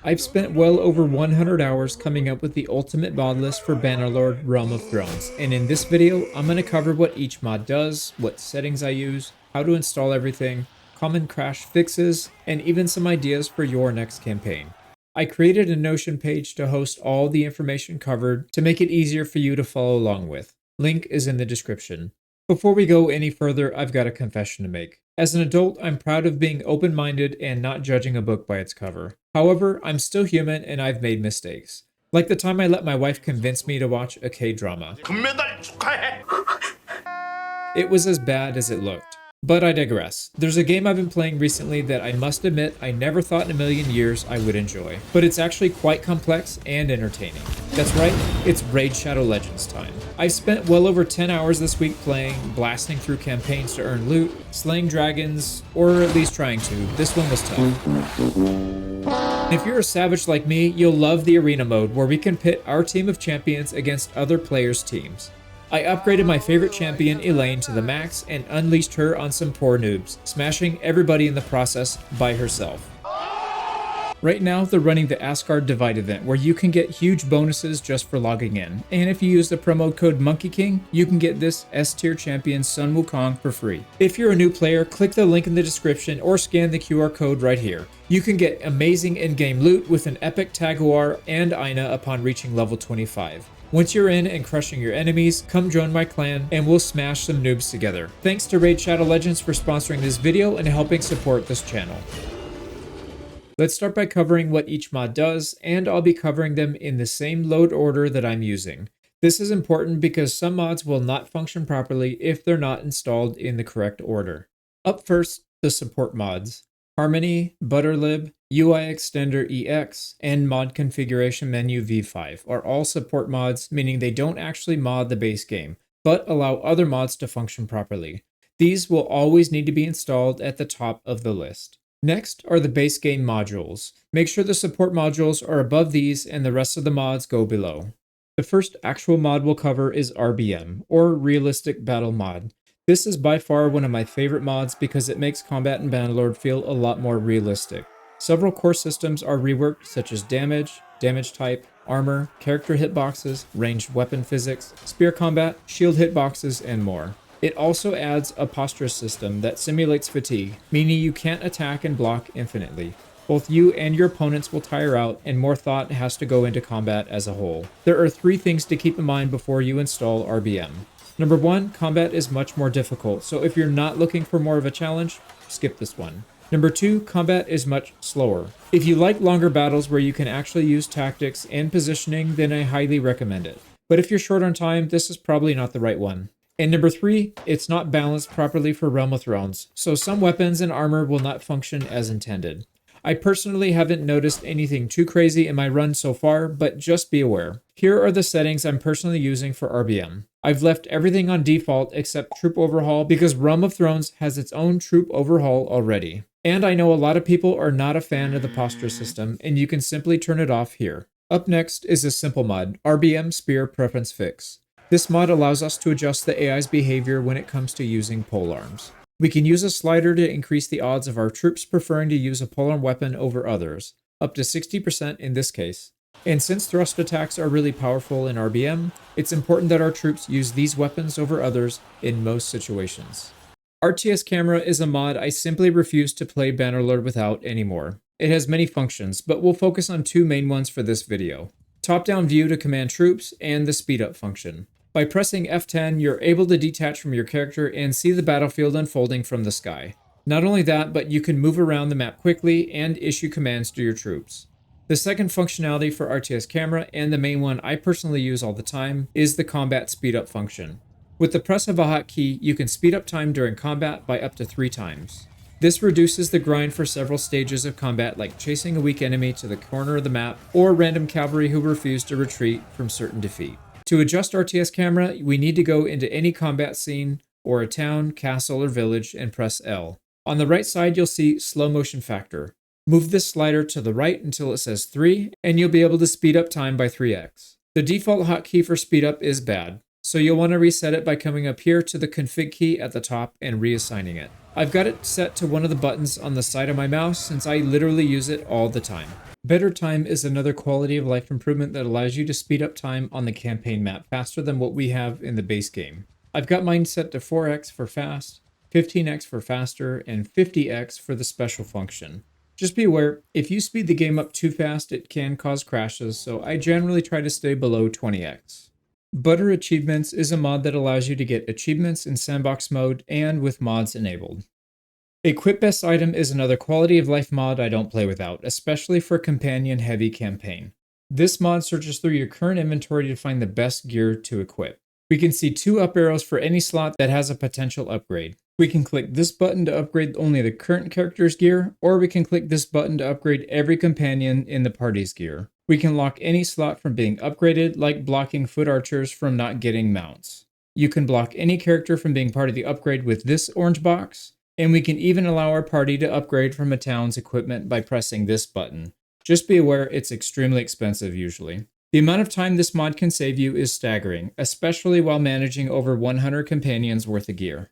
I've spent well over 100 hours coming up with the ultimate mod list for Bannerlord Realm of Thrones, and in this video, I'm going to cover what each mod does, what settings I use, how to install everything, common crash fixes, and even some ideas for your next campaign. I created a Notion page to host all the information covered to make it easier for you to follow along with. Link is in the description. Before we go any further, I've got a confession to make. As an adult, I'm proud of being open-minded and not judging a book by its cover. However, I'm still human and I've made mistakes. Like the time I let my wife convince me to watch a K-drama. It was as bad as it looked. But I digress. There's a game I've been playing recently that I must admit I never thought in a million years I would enjoy. But it's actually quite complex and entertaining. That's right, it's Raid Shadow Legends time. I've spent well over 10 hours this week playing, blasting through campaigns to earn loot, slaying dragons, or at least trying to. This one was tough. If you're a savage like me, you'll love the arena mode where we can pit our team of champions against other players' teams. I upgraded my favorite champion, Elaine, to the max and unleashed her on some poor noobs, smashing everybody in the process by herself. Right now, they're running the Asgard Divide event where you can get huge bonuses just for logging in, and if you use the promo code MonkeyKing, you can get this S-tier champion Sun Wukong for free. If you're a new player, click the link in the description or scan the QR code right here. You can get amazing in-game loot with an epic Tagoar and Aina upon reaching level 25. Once you're in and crushing your enemies, come join my clan and we'll smash some noobs together. Thanks to Raid Shadow Legends for sponsoring this video and helping support this channel. Let's start by covering what each mod does, and I'll be covering them in the same load order that I'm using. This is important because some mods will not function properly if they're not installed in the correct order. Up first, the support mods. Harmony, Butterlib, UIExtenderEx, and Mod Configuration Menu V5 are all support mods, meaning they don't actually mod the base game, but allow other mods to function properly. These will always need to be installed at the top of the list. Next are the base game modules. Make sure the support modules are above these and the rest of the mods go below. The first actual mod we'll cover is RBM, or Realistic Battle Mod. This is by far one of my favorite mods because it makes combat in Bannerlord feel a lot more realistic. Several core systems are reworked, such as damage, damage type, armor, character hitboxes, ranged weapon physics, spear combat, shield hitboxes, and more. It also adds a posture system that simulates fatigue, meaning you can't attack and block infinitely. Both you and your opponents will tire out, and more thought has to go into combat as a whole. There are 3 things to keep in mind before you install RBM. Number 1, combat is much more difficult, so if you're not looking for more of a challenge, skip this one. Number 2, combat is much slower. If you like longer battles where you can actually use tactics and positioning, then I highly recommend it. But if you're short on time, this is probably not the right one. And number 3, it's not balanced properly for Realm of Thrones, so some weapons and armor will not function as intended. I personally haven't noticed anything too crazy in my run so far, but just be aware. Here are the settings I'm personally using for RBM. I've left everything on default except Troop Overhaul because Realm of Thrones has its own Troop Overhaul already. And I know a lot of people are not a fan of the posture system, and you can simply turn it off here. Up next is a simple mod, RBM Spear Preference Fix. This mod allows us to adjust the AI's behavior when it comes to using polearms. We can use a slider to increase the odds of our troops preferring to use a polearm weapon over others, up to 60% in this case. And since thrust attacks are really powerful in RBM, it's important that our troops use these weapons over others in most situations. RTS Camera is a mod I simply refuse to play Bannerlord without anymore. It has many functions, but we'll focus on 2 main ones for this video. Top-down view to command troops, and the speed-up function. By pressing F10, you're able to detach from your character and see the battlefield unfolding from the sky. Not only that, but you can move around the map quickly and issue commands to your troops. The second functionality for RTS Camera, and the main one I personally use all the time, is the combat speed-up function. With the press of a hotkey, you can speed up time during combat by up to 3 times. This reduces the grind for several stages of combat like chasing a weak enemy to the corner of the map, or random cavalry who refuse to retreat from certain defeat. To adjust RTS Camera, we need to go into any combat scene, or a town, castle, or village, and press L. On the right side, you'll see slow motion factor. Move this slider to the right until it says 3, and you'll be able to speed up time by 3x. The default hotkey for speed up is bad, so you'll want to reset it by coming up here to the config key at the top and reassigning it. I've got it set to one of the buttons on the side of my mouse since I literally use it all the time. Better time is another quality of life improvement that allows you to speed up time on the campaign map faster than what we have in the base game. I've got mine set to 4x for fast, 15x for faster, and 50x for the special function. Just be aware, if you speed the game up too fast, it can cause crashes, so I generally try to stay below 20x. Butter Achievements is a mod that allows you to get achievements in sandbox mode and with mods enabled. EquipBestItem is another quality of life mod I don't play without, especially for companion heavy campaign. This mod searches through your current inventory to find the best gear to equip. We can see 2 up arrows for any slot that has a potential upgrade. We can click this button to upgrade only the current character's gear, or we can click this button to upgrade every companion in the party's gear. We can lock any slot from being upgraded, like blocking foot archers from not getting mounts. You can block any character from being part of the upgrade with this orange box, and we can even allow our party to upgrade from a town's equipment by pressing this button. Just be aware it's extremely expensive usually. The amount of time this mod can save you is staggering, especially while managing over 100 companions worth of gear.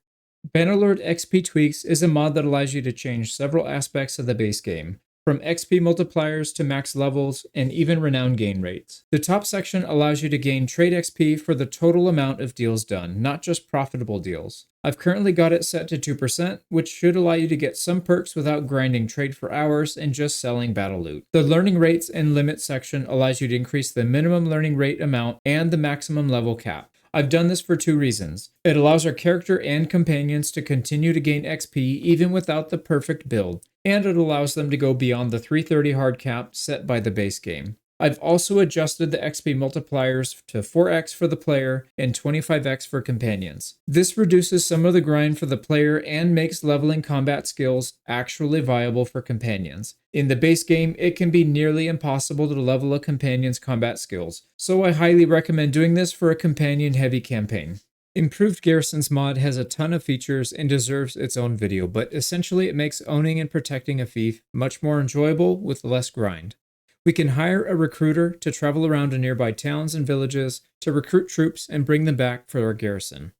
Bannerlord XP Tweaks is a mod that allows you to change several aspects of the base game, from XP multipliers to max levels and even renown gain rates. The top section allows you to gain trade XP for the total amount of deals done, not just profitable deals. I've currently got it set to 2%, which should allow you to get some perks without grinding trade for hours and just selling battle loot. The learning rates and limit section allows you to increase the minimum learning rate amount and the maximum level cap. I've done this for 2 reasons. It allows our character and companions to continue to gain XP even without the perfect build, and it allows them to go beyond the 330 hard cap set by the base game. I've also adjusted the XP multipliers to 4x for the player and 25x for companions. This reduces some of the grind for the player and makes leveling combat skills actually viable for companions. In the base game, it can be nearly impossible to level a companion's combat skills, so I highly recommend doing this for a companion-heavy campaign. Improved Garrisons mod has a ton of features and deserves its own video, but essentially it makes owning and protecting a fief much more enjoyable with less grind. We can hire a recruiter to travel around to nearby towns and villages to recruit troops and bring them back for our garrison.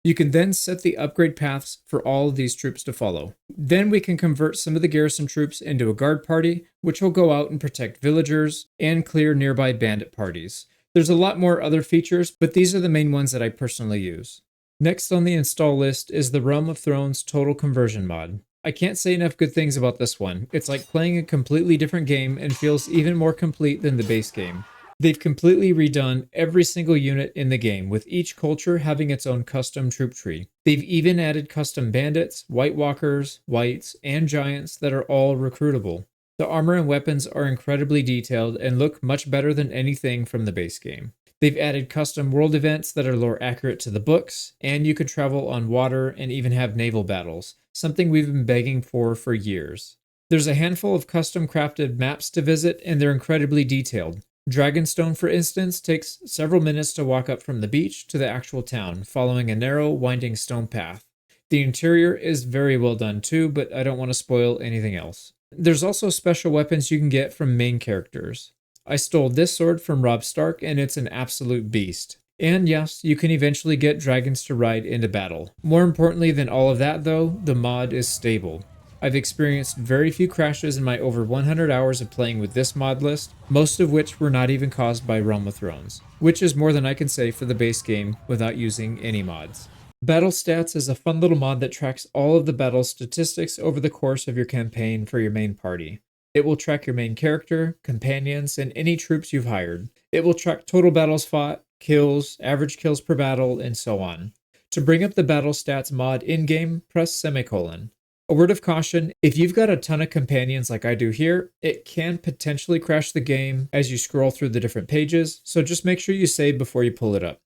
You can then set the upgrade paths for all of these troops to follow. Then we can convert some of the garrison troops into a guard party, which will go out and protect villagers and clear nearby bandit parties. There's a lot more other features, but these are the main ones that I personally use. Next on the install list is the Realm of Thrones Total Conversion mod. I can't say enough good things about this one. It's like playing a completely different game and feels even more complete than the base game. They've completely redone every single unit in the game, with each culture having its own custom troop tree. They've even added custom bandits, White Walkers, Whites, and Giants that are all recruitable. The armor and weapons are incredibly detailed and look much better than anything from the base game. They've added custom world events that are lore accurate to the books, and you can travel on water and even have naval battles, something we've been begging for years. There's a handful of custom crafted maps to visit, and they're incredibly detailed. Dragonstone, for instance, takes several minutes to walk up from the beach to the actual town, following a narrow, winding stone path. The interior is very well done too, but I don't want to spoil anything else. There's also special weapons you can get from main characters. I stole this sword from Robb Stark, and it's an absolute beast. And yes, you can eventually get dragons to ride into battle. More importantly than all of that though, the mod is stable. I've experienced very few crashes in my over 100 hours of playing with this mod list, most of which were not even caused by Realm of Thrones, which is more than I can say for the base game without using any mods. BattleStats is a fun little mod that tracks all of the battle statistics over the course of your campaign for your main party. It will track your main character, companions, and any troops you've hired. It will track total battles fought, kills, average kills per battle, and so on. To bring up the battle stats mod in-game, press semicolon. A word of caution, if you've got a ton of companions like I do here, it can potentially crash the game as you scroll through the different pages, so just make sure you save before you pull it up.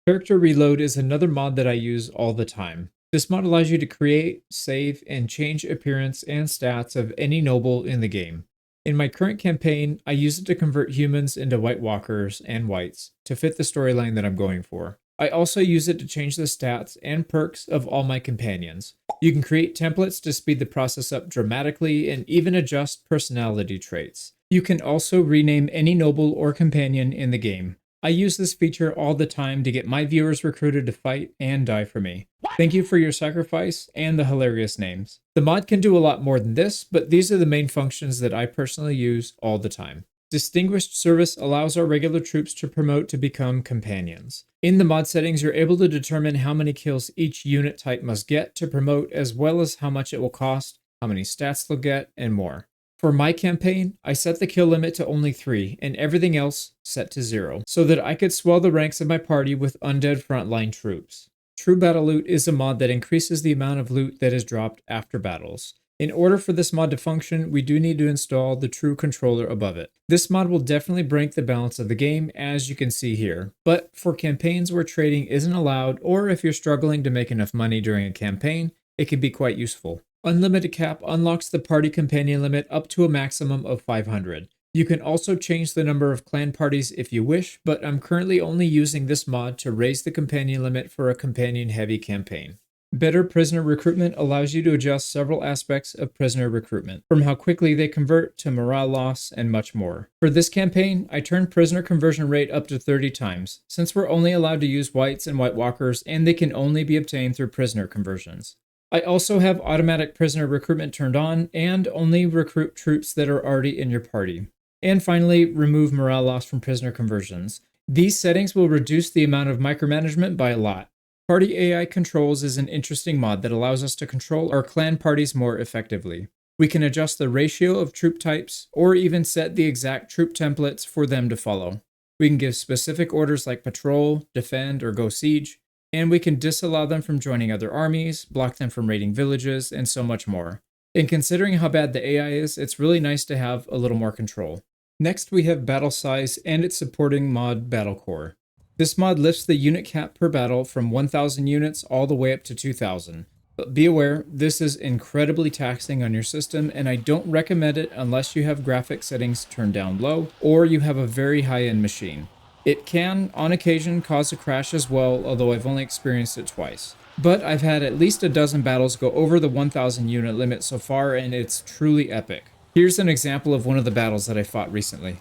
Character Reload is another mod that I use all the time. This mod allows you to create, save, and change appearance and stats of any noble in the game. In my current campaign, I use it to convert humans into White Walkers and Whites to fit the storyline that I'm going for. I also use it to change the stats and perks of all my companions. You can create templates to speed the process up dramatically and even adjust personality traits. You can also rename any noble or companion in the game. I use this feature all the time to get my viewers recruited to fight and die for me. Thank you for your sacrifice and the hilarious names. The mod can do a lot more than this, but these are the main functions that I personally use all the time. Distinguished Service allows our regular troops to promote to become companions. In the mod settings, you're able to determine how many kills each unit type must get to promote, as well as how much it will cost, how many stats they'll get, and more. For my campaign, I set the kill limit to only 3 and everything else set to 0, so that I could swell the ranks of my party with undead frontline troops. True Battle Loot is a mod that increases the amount of loot that is dropped after battles. In order for this mod to function, we do need to install the TrueController above it. This mod will definitely break the balance of the game, as you can see here, but for campaigns where trading isn't allowed, or if you're struggling to make enough money during a campaign, it can be quite useful. Unlimited CAP unlocks the party companion limit up to a maximum of 500. You can also change the number of clan parties if you wish, but I'm currently only using this mod to raise the companion limit for a companion-heavy campaign. Better Prisoner Recruitment allows you to adjust several aspects of prisoner recruitment, from how quickly they convert to morale loss and much more. For this campaign, I turned prisoner conversion rate up to 30 times, since we're only allowed to use whites and White Walkers and they can only be obtained through prisoner conversions. I also have automatic prisoner recruitment turned on and only recruit troops that are already in your party. And finally, remove morale loss from prisoner conversions. These settings will reduce the amount of micromanagement by a lot. Party AI Controls is an interesting mod that allows us to control our clan parties more effectively. We can adjust the ratio of troop types, or even set the exact troop templates for them to follow. We can give specific orders like patrol, defend, or go siege, and we can disallow them from joining other armies, block them from raiding villages, and so much more. And considering how bad the AI is, it's really nice to have a little more control. Next, we have Battle Size and its supporting mod Battle Core. This mod lifts the unit cap per battle from 1,000 units all the way up to 2,000. But be aware, this is incredibly taxing on your system, and I don't recommend it unless you have graphic settings turned down low or you have a very high-end machine. It can, on occasion, cause a crash as well, although I've only experienced it twice. But I've had at least a dozen battles go over the 1,000 unit limit so far, and it's truly epic. Here's an example of one of the battles that I fought recently.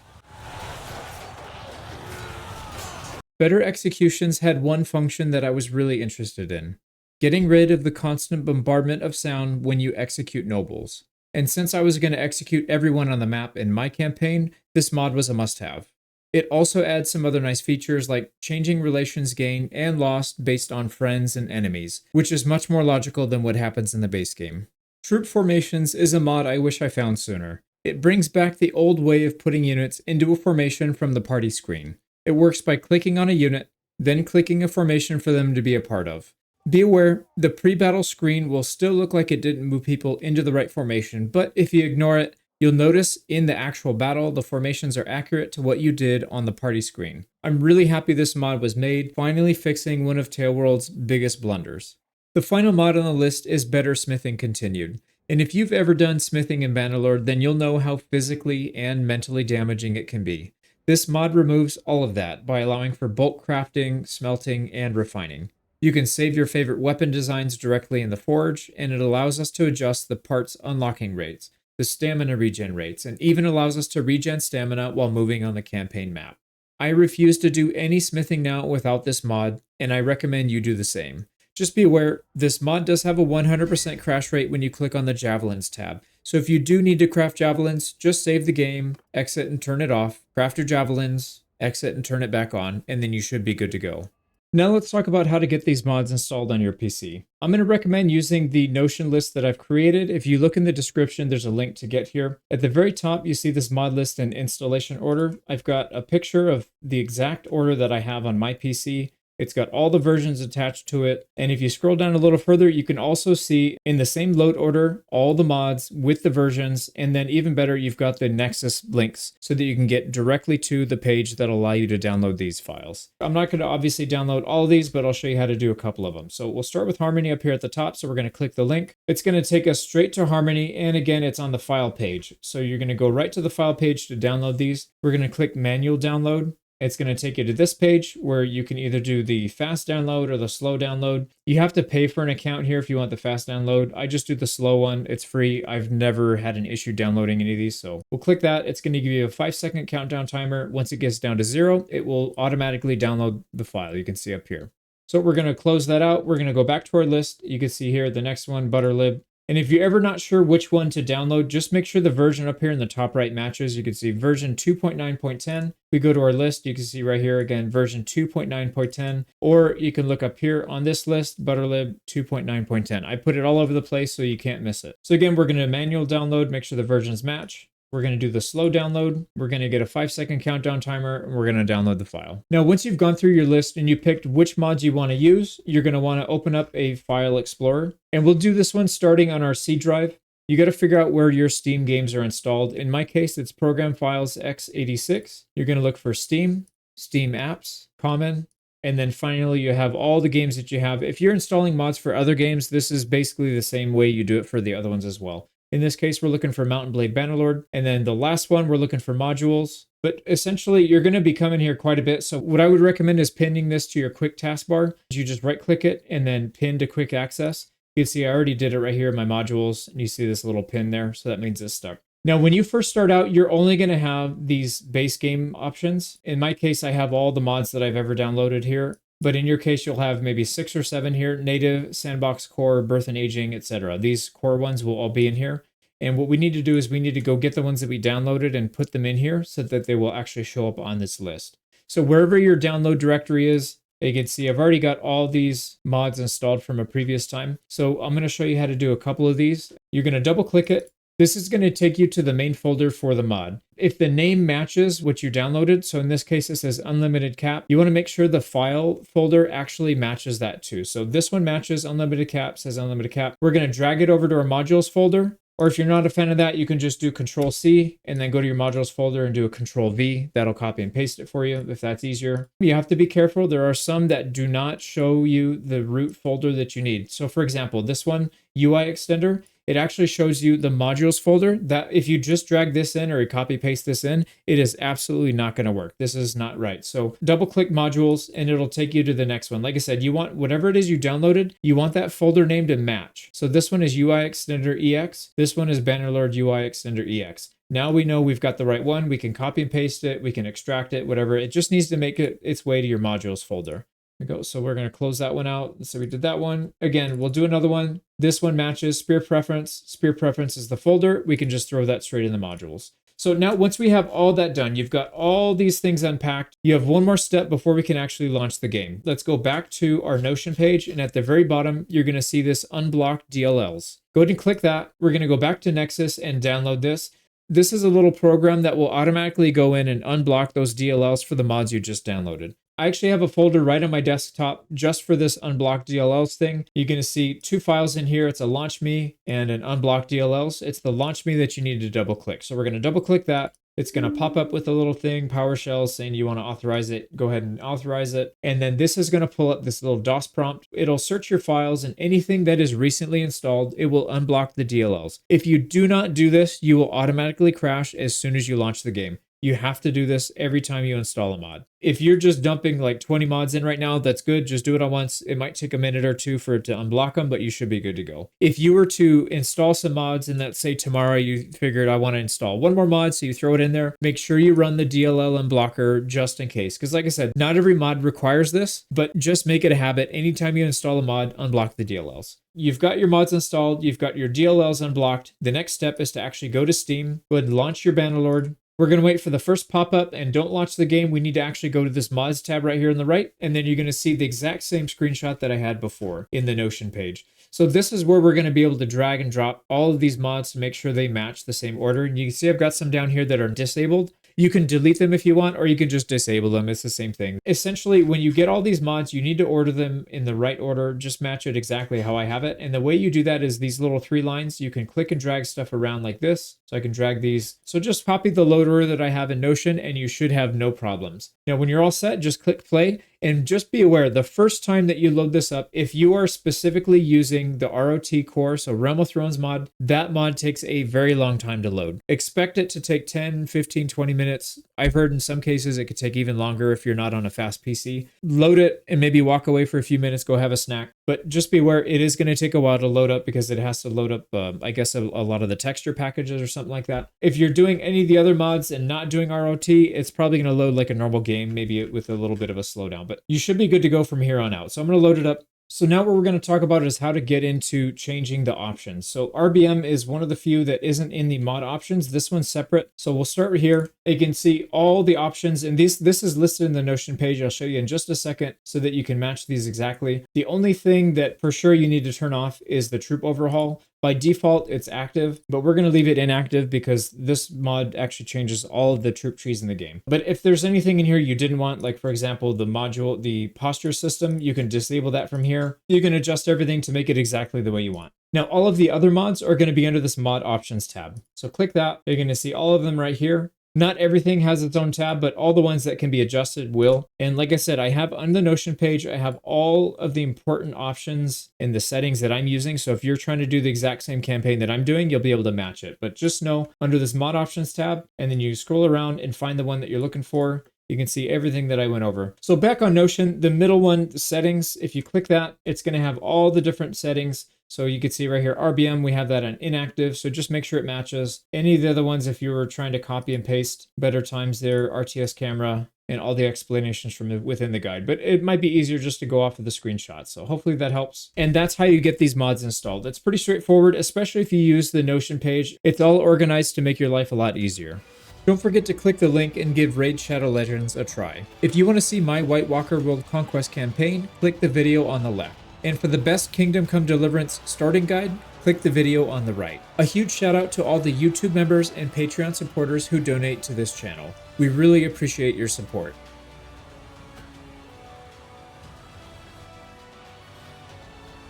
Better Executions had one function that I was really interested in: getting rid of the constant bombardment of sound when you execute nobles. And since I was going to execute everyone on the map in my campaign, this mod was a must-have. It also adds some other nice features like changing relations gained and lost based on friends and enemies, which is much more logical than what happens in the base game. Troop Formations is a mod I wish I found sooner. It brings back the old way of putting units into a formation from the party screen. It works by clicking on a unit, then clicking a formation for them to be a part of. Be aware, the pre-battle screen will still look like it didn't move people into the right formation, but if you ignore it, you'll notice in the actual battle, the formations are accurate to what you did on the party screen. I'm really happy this mod was made, finally fixing one of Tailworld's biggest blunders. The final mod on the list is Better Smithing Continued. And if you've ever done smithing in Bannerlord, then you'll know how physically and mentally damaging it can be. This mod removes all of that by allowing for bulk crafting, smelting, and refining. You can save your favorite weapon designs directly in the forge, and it allows us to adjust the parts unlocking rates, the stamina regen rates, and even allows us to regen stamina while moving on the campaign map. I refuse to do any smithing now without this mod, and I recommend you do the same. Just be aware, this mod does have a 100% crash rate when you click on the Javelins tab. So if you do need to craft Javelins, just save the game, exit and turn it off, craft your Javelins, exit and turn it back on, and then you should be good to go. Now let's talk about how to get these mods installed on your PC. I'm going to recommend using the Notion list that I've created. If you look in the description, there's a link to get here. At the very top, you see this mod list and installation order. I've got a picture of the exact order that I have on my PC. It's got all the versions attached to it. And if you scroll down a little further, you can also see in the same load order, all the mods with the versions. And then even better, you've got the Nexus links so that you can get directly to the page that'll allow you to download these files. I'm not going to obviously download all of these, but I'll show you how to do a couple of them. So we'll start with Harmony up here at the top. So we're going to click the link. It's going to take us straight to Harmony. And again, it's on the file page. So you're going to go right to the file page to download these. We're going to click manual download. It's going to take you to this page where you can either do the fast download or the slow download. You have to pay for an account here if you want the fast download. I just do the slow one. It's free. I've never had an issue downloading any of these. So we'll click that. It's going to give you a 5-second countdown timer. Once it gets down to 0, it will automatically download the file you can see up here. So we're going to close that out. We're going to go back to our list. You can see here the next one, Butterlib. And if you're ever not sure which one to download, just make sure the version up here in the top right matches. You can see version 2.9.10. We go to our list, you can see right here again, version 2.9.10, or you can look up here on this list, Butterlib 2.9.10. I put it all over the place so you can't miss it. So again, we're going to manual download, make sure the versions match. We're going to do the slow download. We're going to get a 5-second countdown timer, and we're going to download the file. Now, once you've gone through your list and you picked which mods you want to use, you're going to want to open up a file explorer. And we'll do this one starting on our C drive. You got to figure out where your Steam games are installed. In my case, it's Program Files x86. You're going to look for Steam, Steam Apps, Common, and then finally you have all the games that you have. If you're installing mods for other games, this is basically the same way you do it for the other ones as well. In this case, we're looking for Mountain Blade Bannerlord. And then the last one, we're looking for modules. But essentially, you're going to be coming here quite a bit. So what I would recommend is pinning this to your quick taskbar. You just right click it and then pin to quick access. You can see I already did it right here in my modules. And you see this little pin there. So that means it's stuck. Now, when you first start out, you're only going to have these base game options. In my case, I have all the mods that I've ever downloaded here. But in your case, you'll have maybe 6 or 7 here, native, Sandbox Core, Birth and Aging, etc. These core ones will all be in here. And what we need to do is we need to go get the ones that we downloaded and put them in here so that they will actually show up on this list. So wherever your download directory is, you can see I've already got all these mods installed from a previous time. So I'm going to show you how to do a couple of these. You're going to double click it. This is going to take you to the main folder for the mod. If the name matches what you downloaded, so in this case it says Unlimited CAP, you want to make sure the file folder actually matches that too. So this one matches Unlimited CAP, says Unlimited CAP. We're going to drag it over to our modules folder. Or if you're not a fan of that, you can just do Control-C and then go to your modules folder and do a Control-V. That'll copy and paste it for you if that's easier. You have to be careful. There are some that do not show you the root folder that you need. So for example, this one, UIExtender, it actually shows you the modules folder that if you just drag this in or you copy paste this in, it is absolutely not going to work. This is not right. So double click modules and it'll take you to the next one. Like I said, you want whatever it is you downloaded, you want that folder name to match. So this one is UIExtenderEx. This one is Bannerlord UIExtenderEx. Now we know we've got the right one. We can copy and paste it. We can extract it, whatever. It just needs to make it its way to your modules folder. There we go. So we're going to close that one out. So we did that one. Again, we'll do another one. This one matches Spear Preference. Spear Preference is the folder. We can just throw that straight in the modules. So now once we have all that done, you've got all these things unpacked. You have one more step before we can actually launch the game. Let's go back to our Notion page. And at the very bottom, you're going to see this unblocked DLLs. Go ahead and click that. We're going to go back to Nexus and download this. This is a little program that will automatically go in and unblock those DLLs for the mods you just downloaded. I actually have a folder right on my desktop just for this unblocked DLLs thing. You're going to see 2 files in here. It's a launch me and an unblocked DLLs. It's the launch me that you need to double click. So we're going to double click that. It's going to pop up with a little thing, PowerShell, saying you want to authorize it. Go ahead and authorize it. And then this is going to pull up this little DOS prompt. It'll search your files and anything that is recently installed, it will unblock the DLLs. If you do not do this, you will automatically crash as soon as you launch the game. You have to do this every time you install a mod. If you're just dumping like 20 mods in right now, that's good. Just do it all once. It might take a minute or two for it to unblock them, but you should be good to go. If you were to install some mods and let's say tomorrow you figured I want to install one more mod, so you throw it in there, make sure you run the DLL unblocker just in case. Because like I said, not every mod requires this, but just make it a habit. Anytime you install a mod, unblock the DLLs. You've got your mods installed. You've got your DLLs unblocked. The next step is to actually go to Steam, go ahead and launch your Bannerlord. We're going to wait for the first pop-up and don't launch the game. We need to actually go to this mods tab right here on the right. And then you're going to see the exact same screenshot that I had before in the Notion page. So this is where we're going to be able to drag and drop all of these mods to make sure they match the same order. And you can see I've got some down here that are disabled. You can delete them if you want, or you can just disable them. It's the same thing. Essentially, when you get all these mods, you need to order them in the right order. Just match it exactly how I have it. And the way you do that is these little 3 lines. You can click and drag stuff around like this. So I can drag these. So just copy the load order that I have in Notion and you should have no problems. Now, when you're all set, just click play. And just be aware, the first time that you load this up, if you are specifically using the ROT core, so Realm of Thrones mod, that mod takes a very long time to load. Expect it to take 10, 15, 20 minutes. I've heard in some cases it could take even longer if you're not on a fast PC. Load it and maybe walk away for a few minutes, go have a snack. But just be aware, it is going to take a while to load up because it has to load up, I guess, a lot of the texture packages or something like that. If you're doing any of the other mods and not doing ROT, it's probably going to load like a normal game, maybe with a little bit of a slowdown. But you should be good to go from here on out. So I'm going to load it up. So now what we're going to talk about is how to get into changing the options. So RBM is one of the few that isn't in the mod options. This one's separate. So we'll start right here. You can see all the options, and this is listed in the Notion page. I'll show you in just a second so that you can match these exactly. The only thing that for sure you need to turn off is the troop overhaul. By default, it's active, but we're going to leave it inactive because this mod actually changes all of the troop trees in the game. But if there's anything in here you didn't want, like for example, the posture system, you can disable that from here. You can adjust everything to make it exactly the way you want. Now, all of the other mods are going to be under this mod options tab. So click that. You're going to see all of them right here. Not everything has its own tab, but all the ones that can be adjusted will. And like I said, I have on the Notion page, I have all of the important options in the settings that I'm using. So if you're trying to do the exact same campaign that I'm doing, you'll be able to match it. But just know under this mod options tab, and then you scroll around and find the one that you're looking for, you can see everything that I went over. So back on Notion, the middle one, the settings, if you click that, it's going to have all the different settings. So you can see right here, RBM, we have that on inactive. So just make sure it matches. Any of the other ones, if you were trying to copy and paste better times there, RTS Camera, and all the explanations from within the guide. But it might be easier just to go off of the screenshot. So hopefully that helps. And that's how you get these mods installed. It's pretty straightforward, especially if you use the Notion page. It's all organized to make your life a lot easier. Don't forget to click the link and give Raid Shadow Legends a try. If you want to see my White Walker World Conquest campaign, click the video on the left. And for the best Kingdom Come Deliverance starting guide, click the video on the right. A huge shout out to all the YouTube members and Patreon supporters who donate to this channel. We really appreciate your support.